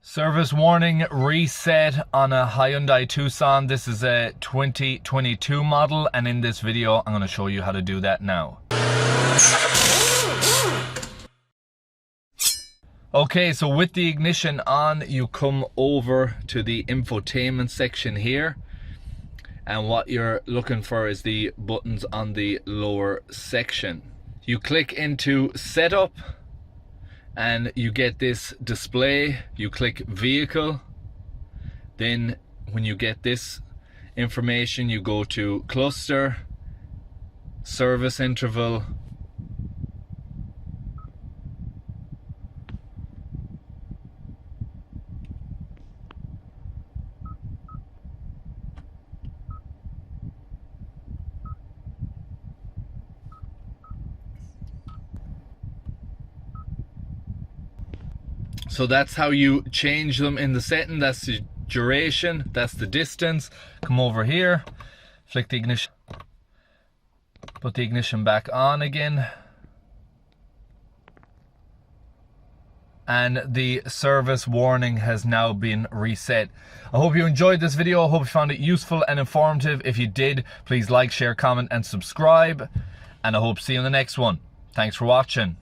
Service warning reset on a Hyundai Tucson. This is a 2022 model, and in this video I'm going to show you how to do that now. Okay, so with the ignition on, you come over to the infotainment section here, and what you're looking for is the buttons on the lower section. You click into setup and you get this display. You click vehicle, then when you get this information you go to cluster, service interval, so that's how you change them in the setting. That's the duration, that's the distance. Come over here, flick the ignition, put the ignition back on again, and the service warning has now been reset. I hope you enjoyed this video. I hope you found it useful and informative. If you did, please like, share, comment and subscribe, and I hope to see you in the next one. Thanks for watching.